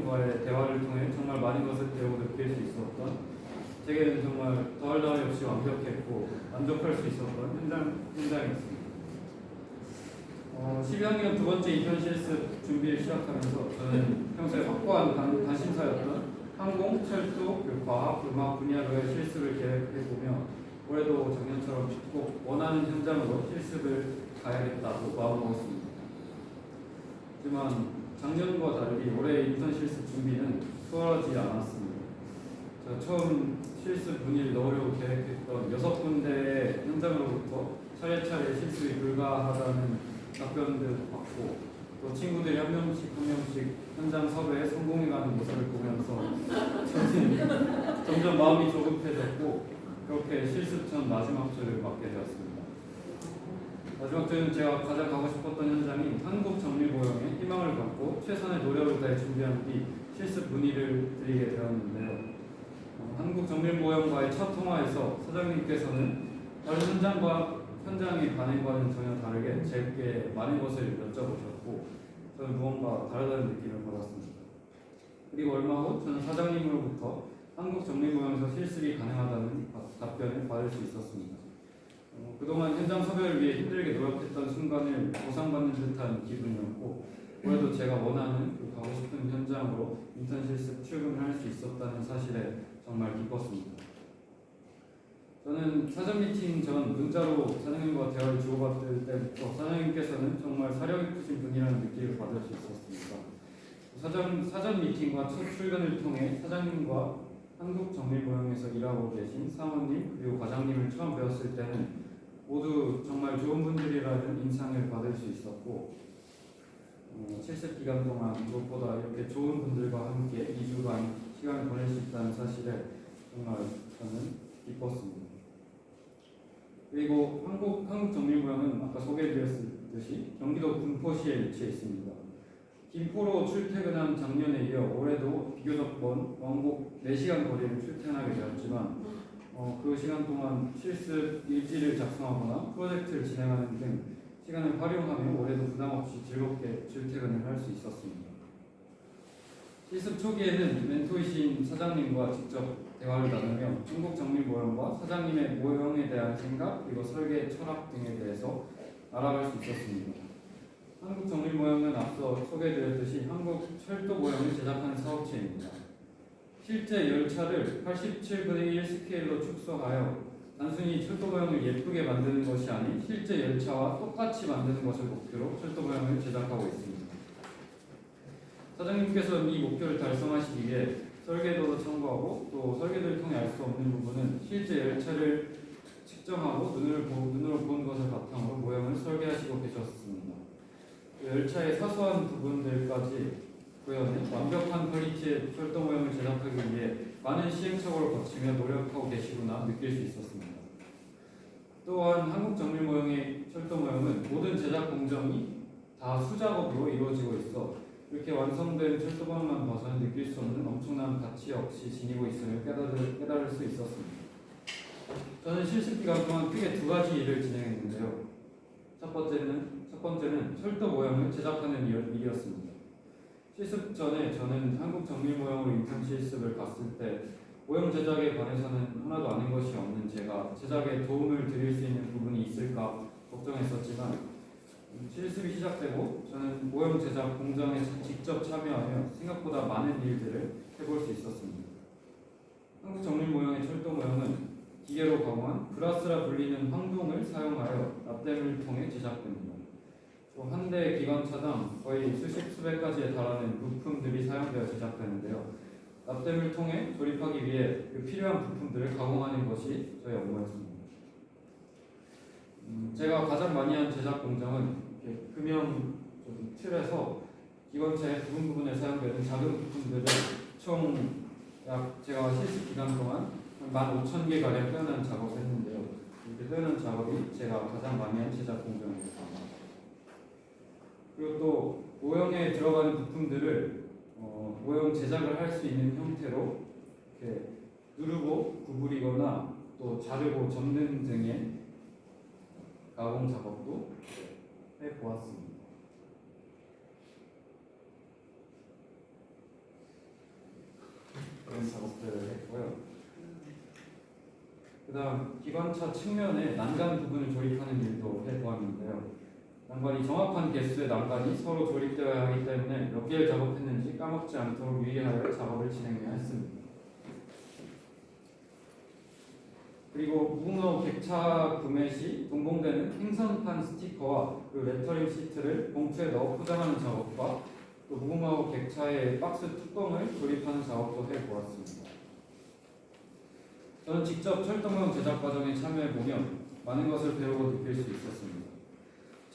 사장님과의 대화를 통해 정말 많은 것을 배우고 느낄 수 있었던, 제게는 정말 더할 나위 없이 완벽했고 만족할 수 있었던 현장이었습니다. 12학년 두 번째 인턴 실습 준비를 시작하면서 저는 평소에 확고한 관심사였던 항공, 철도, 과학, 음악 분야로의 실습을 계획해보며 올해도 작년처럼 꼭 원하는 현장으로 실습을 가야겠다고 마음먹었습니다. 하지만 작년과 달리 올해 인턴 실습 준비는 수월하지 않았습니다. 제가 처음 실습 문의를 넣으려고 계획했던 6군데의 현장으로부터 차례차례 실습이 불가하다는 답변들 받고, 또 친구들이 한 명씩 현장 섭외에 성공해가는 모습을 보면서 저는 점점 마음이 조급해졌고, 그렇게 실습 전 마지막 주를 맡게 되었습니다. 마지막 주는 제가 가장 가고 싶었던 현장인 한국정밀모형에 희망을 갖고 최선의 노력을 다해 준비한 뒤 실습 문의를 드리게 되었는데요. 한국정밀모형과의 첫 통화에서 사장님께서는 다른 현장의 반응과는 전혀 다르게 제게 많은 것을 여쭤보셨고, 저는 무언가 다르다는 느낌을 받았습니다. 그리고 얼마 후 저는 사장님으로부터 한국정밀모형에서 실습이 가능하다는 답변을 받을 수 있었습니다. 그동안 현장 섭외를 위해 힘들게 노력했던 순간을 보상받는 듯한 기분이었고, 올해도 제가 원하는 가고 싶은 현장으로 인턴 실습 출근을 할 수 있었다는 사실에 정말 기뻤습니다. 저는 사전 미팅 전 문자로 사장님과 대화를 주고받을 때부터 사장님께서는 정말 사려 깊으신 분이라는 느낌을 받을 수 있었습니다. 사전 미팅과 첫 출근을 통해 사장님과 한국정밀모형에서 일하고 계신 사모님 그리고 과장님을 처음 배웠을 때는 모두 정말 좋은 분들이라는 인상을 받을 수 있었고, 실습 기간 동안 무엇보다 이렇게 좋은 분들과 함께 2주간 시간을 보낼 수 있다는 사실에 정말 저는 기뻤습니다. 그리고 한국정밀모형은 아까 소개해드렸듯이 경기도 군포시에 위치해 있습니다. 김포로 출퇴근한 작년에 이어 올해도 비교적 먼 왕복 4시간 거리를 출퇴근하게 되었지만 그 시간 동안 실습 일지를 작성하거나 프로젝트를 진행하는 등 시간을 활용하며 올해도 부담 없이 즐겁게 출퇴근을 할 수 있었습니다. 실습 초기에는 멘토이신 사장님과 직접 대화를 나누며 한국정밀모형과 사장님의 모형에 대한 생각 그리고 설계 철학 등에 대해서 알아갈 수 있었습니다. 한국정밀모형은 앞서 소개해드렸듯이 한국철도모형을 제작한 사업체입니다. 실제 열차를 87분의 1 스케일로 축소하여 단순히 철도모형을 예쁘게 만드는 것이 아닌 실제 열차와 똑같이 만드는 것을 목표로 철도모형을 제작하고 있습니다. 사장님께서는 이 목표를 달성하시기 위해 설계도도 참고하고, 또 설계도를 통해 알 수 없는 부분은 실제 열차를 측정하고 눈으로 본 것을 바탕으로 모형을 설계하시고 계셨습니다. 열차의 사소한 부분들까지 구현해 완벽한 퀄리티의 철도 모형을 제작하기 위해 많은 시행착오를 거치며 노력하고 계시구나 느낄 수 있었습니다. 또한 한국정밀모형의 철도 모형은 모든 제작 공정이 다 수작업으로 이루어지고 있어 이렇게 완성된 철도 모형만 봐서는 느낄 수 없는 엄청난 가치 역시 지니고 있음을 깨달을 수 있었습니다. 저는 실습 기간 동안 크게 2가지 일을 진행했는데요. 첫 번째는 철도 모형을 제작하는 일이었습니다. 실습 전에 저는 한국정밀모형으로 인턴 실습을 갔을 때 모형 제작에 관해서는 하나도 아는 것이 없는 제가 제작에 도움을 드릴 수 있는 부분이 있을까 걱정했었지만, 실습이 시작되고 저는 모형 제작 공정에 직접 참여하며 생각보다 많은 일들을 해볼 수 있었습니다. 한국정밀모형의 철도 모형은 기계로 가공한 브라스라 불리는 황동을 사용하여 납땜을 통해 제작됩니다. 한 대 기관차당 거의 수백 가지에 달하는 부품들이 사용되어 제작되는데요. 납땜을 통해 조립하기 위해 필요한 부품들을 가공하는 것이 저희 업무였습니다. 제가 가장 많이 한 제작 공정은 금형 틀에서 기관차의 부분에 사용되는 작은 부품들을 총 약 제가 실습 기간 동안 15,000개 가량 떼어낸 작업을 했는데요. 이렇게 떼어낸 작업이 제가 가장 많이 한 제작 공정이었습니다. 그리고 또 모형에 들어가는 부품들을 모형 제작을 할 수 있는 형태로 이렇게 누르고 구부리거나 또 자르고 접는 등의 가공 작업도 해보았습니다. 작업들을 했고요. 그 다음 기관차 측면에 난간 부분을 조립하는 일도 해보았는데요. 난간이 정확한 개수의 난간이 서로 조립되어야 하기 때문에 몇 개를 작업했는지 까먹지 않도록 유의하여 작업을 진행해야 했습니다. 그리고 무궁화호 객차 구매 시 동봉되는 행선판 스티커와 그 레터링 시트를 봉투에 넣어 포장하는 작업과 또 무궁화호 객차의 박스 뚜껑을 조립하는 작업도 해보았습니다. 저는 직접 철도모형 제작 과정에 참여해보며 많은 것을 배우고 느낄 수 있었습니다.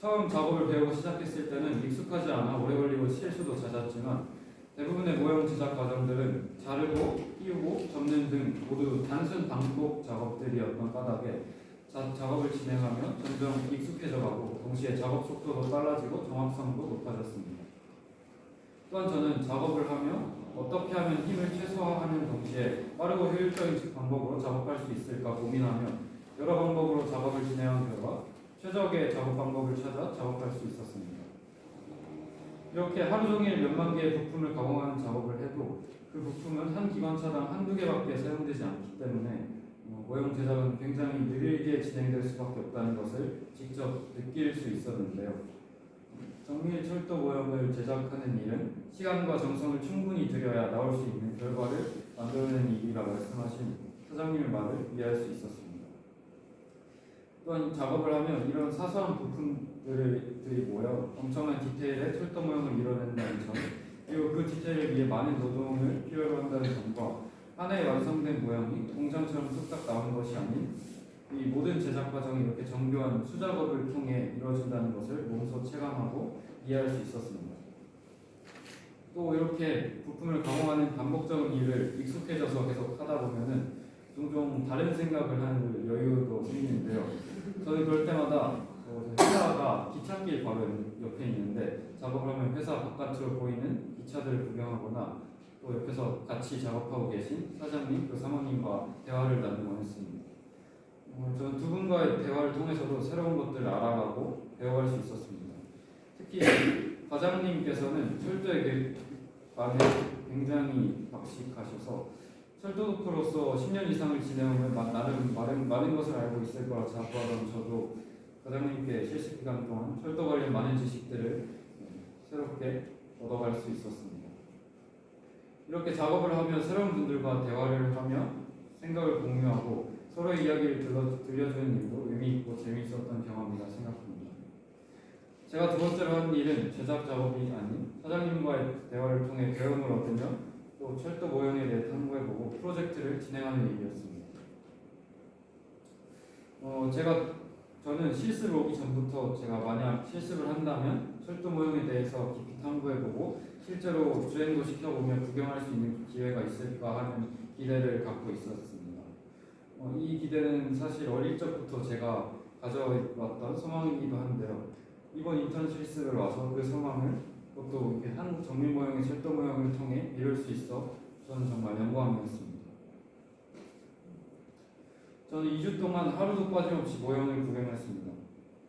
처음 작업을 배우고 시작했을 때는 익숙하지 않아 오래 걸리고 실수도 잦았지만 대부분의 모형 제작 과정들은 자르고 끼우고 접는 등 모두 단순 반복 작업들이었던 까닭에 작업을 진행하며 점점 익숙해져가고 동시에 작업 속도도 빨라지고 정확성도 높아졌습니다. 또한 저는 작업을 하며 어떻게 하면 힘을 최소화하는 동시에 빠르고 효율적인 방법으로 작업할 수 있을까 고민하며 여러 방법으로 작업을 진행한 결과 최적의 작업 방법을 찾아 작업할 수 있었습니다. 이렇게 하루 종일 몇만 개의 부품을 가공하는 작업을 해도 그 부품은 한 기관차당 한두 개밖에 사용되지 않기 때문에 모형 제작은 굉장히 느리게 진행될 수밖에 없다는 것을 직접 느낄 수 있었는데요. 정밀 철도 모형을 제작하는 일은 시간과 정성을 충분히 들여야 나올 수 있는 결과를 만들어내는 일이라 말씀하신 사장님의 말을 이해할 수 있었습니다. 또한 작업을 하면 이런 사소한 부품들이 모여 엄청난 디테일의 철도 모형을 이뤄낸다는 점, 그리고 그 디테일을 위해 많은 노동을 필요로 한다는 점과 하나의 완성된 모형이 공장처럼 뚝딱 나오는 것이 아닌 이 모든 제작 과정이 이렇게 정교한 수작업을 통해 이루어진다는 것을 몸소 체감하고 이해할 수 있었습니다. 또 이렇게 부품을 가공하는 반복적인 일을 익숙해져서 계속 하다 보면은 종종 다른 생각을 하는 여유도 생기는데요. 저는 그럴 때마다 회사가 기찻길 바로 옆에 있는데 작업을 하면 회사 바깥으로 보이는 기차들을 구경하거나 또 옆에서 같이 작업하고 계신 사장님, 그 사모님과 대화를 나누곤 했습니다. 저는 두 분과의 대화를 통해서도 새로운 것들을 알아가고 배워갈 수 있었습니다. 특히 과장님께서는 철도에 굉장히 박식하셔서 철도도프로서 10년 이상을 지내오면 나름 많은 것을 알고 있을 거라 자부하던 저도 과장님께 실습 기간 동안 철도 관련 많은 지식들을 새롭게 얻어갈 수 있었습니다. 이렇게 작업을 하며 새로운 분들과 대화를 하며 생각을 공유하고 서로의 이야기를 들려주는 일도 의미있고 재미있었던 경험이라 생각합니다. 제가 두 번째로 한 일은 제작 작업이 아닌 사장님과의 대화를 통해 배움을 얻으며 또 철도 모형에 대해 탐구해보고 프로젝트를 진행하는 일이었습니다. 저는 실습을 오기 전부터 제가 만약 실습을 한다면 철도 모형에 대해서 깊이 탐구해보고 실제로 주행도 시켜보며 구경할 수 있는 기회가 있을까 하는 기대를 갖고 있었습니다. 이 기대는 사실 어릴 적부터 제가 가져왔던 소망이기도 한데요. 이번 인턴 실습을 와서 그 소망을 또 이렇게 한국 정밀 모형의 철도 모형을 통해 이룰 수 있어 저는 정말 영광이었습니다. 저는 2주 동안 하루도 빠짐없이 모형을 구경했습니다.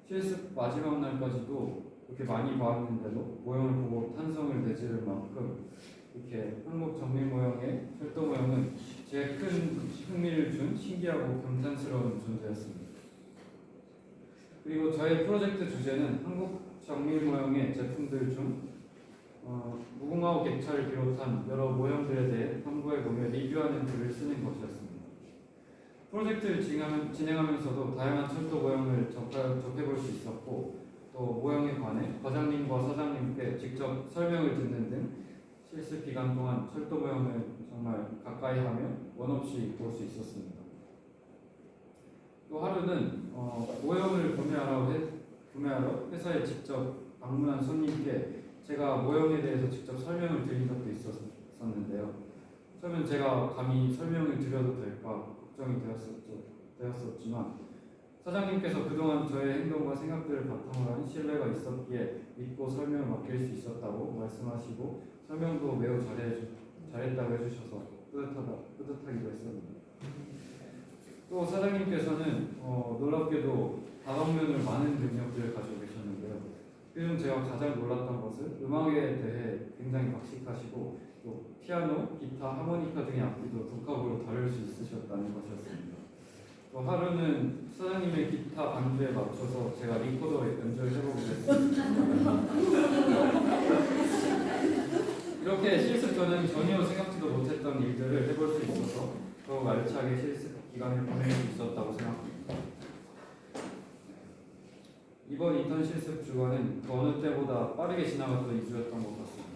실습 마지막 날까지도 이렇게 많이 봤는데도 모형을 보고 탄성을 내지를 만큼 이렇게 한국 정밀 모형의 철도 모형은 제 큰 흥미를 준 신기하고 감탄스러운 존재였습니다. 그리고 저의 프로젝트 주제는 한국 정밀 모형의 제품들 중 무궁화호 객차를 비롯한 여러 모형들에 대해 탐구해보며 리뷰하는 글을 쓰는 것이었습니다. 프로젝트를 진행하면서도 다양한 철도 모형을 접해볼 수 있었고 또 모형에 관해 과장님과 사장님께 직접 설명을 듣는 등 실습 기간 동안 철도 모형을 정말 가까이 하며 원없이 볼 수 있었습니다. 또 하루는 모형을 구매하러 회사에 직접 방문한 손님께 제가 모형에 대해서 직접 설명을 드린 적도 있었는데요. 처음엔 제가 감히 설명을 드려도 될까 걱정이 되었었지만 사장님께서 그동안 저의 행동과 생각들을 바탕으로 한 신뢰가 있었기에 믿고 설명을 맡길 수 있었다고 말씀하시고 설명도 매우 잘했다고 해주셔서 뿌듯하기도 했습니다. 또 사장님께서는 놀랍게도 다방면으로 많은 능력들을 가지고 계셨는데요. 요즘 제가 가장 놀랐던 것은 음악에 대해 굉장히 박식하시고 또 피아노, 기타, 하모니카 등의 악기도 독학으로 다룰 수 있으셨다는 것이었습니다. 또 하루는 사장님의 기타 반주에 맞춰서 제가 리코더 연주를 해보기로 했습니다. 이렇게 실습 전에는 전혀 생각지도 못했던 일들을 해볼 수 있어서 더욱 알차게 실습 기간을 보낼 수 있었다고 생각합니다. 이번 인턴 실습 주간은 그 어느 때보다 빠르게 지나갔던 2주였던 것 같습니다.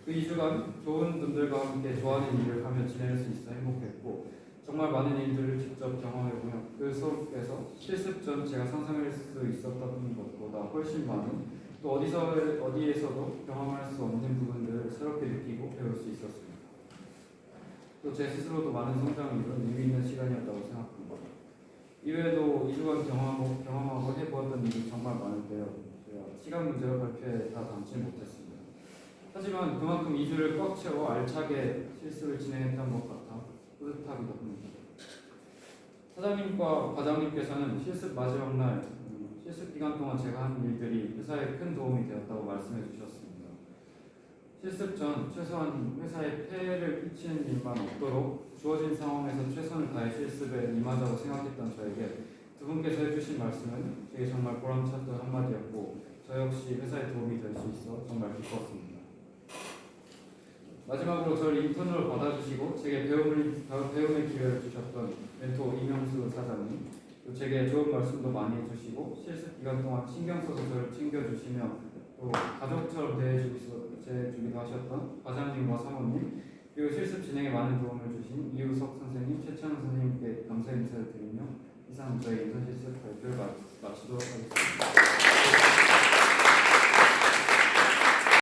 그 2주간 좋은 분들과 함께 좋아하는 일을 하며 지낼 수 있어 행복했고 정말 많은 일들을 직접 경험해보며 그 속에서 실습 전 제가 상상할 수 있었던 것보다 훨씬 많은 또 어디에서도 경험할 수 없는 부분들을 새롭게 느끼고 배울 수 있었습니다. 또 제 스스로도 많은 성장을 이룬 의미 있는 시간이었다고 생각합니다. 이외에도 2주간 경험하고 해보았던 일이 정말 많은데요. 제가 시간 문제로 발표에 다 담지 못했습니다. 하지만 그만큼 2주를 꽉 채워 알차게 실습을 진행했던 것 같아 뿌듯하기도 합니다. 사장님과 과장님께서는 실습 마지막 날 실습 기간 동안 제가 한 일들이 회사에 큰 도움이 되었다고 말씀해 주셨습니다. 실습 전 최소한 회사에 폐해를 끼치는 일만 없도록 주어진 상황에서 최선을 다해 실습에 임하자고 생각했던 저에게 두 분께서 해주신 말씀은 제게 정말 보람찼던 한마디였고 저 역시 회사에 도움이 될 수 있어 정말 기뻤습니다. 마지막으로 저를 인턴으로 받아주시고 제게 배움의 기회를 주셨던 멘토 이명수 사장님, 또 제게 좋은 말씀도 많이 해주시고 실습 기간 동안 신경 써서 저를 챙겨주시며 또 가족처럼 대해주기도 하셨던 과장님과 사모님, 그리고 실습 진행에 많은 도움을 주신 이우석 선생님, 최찬우 선생님께 감사 인사를 드리며 이상 저희 인턴 실습 발표를 마치도록 하겠습니다.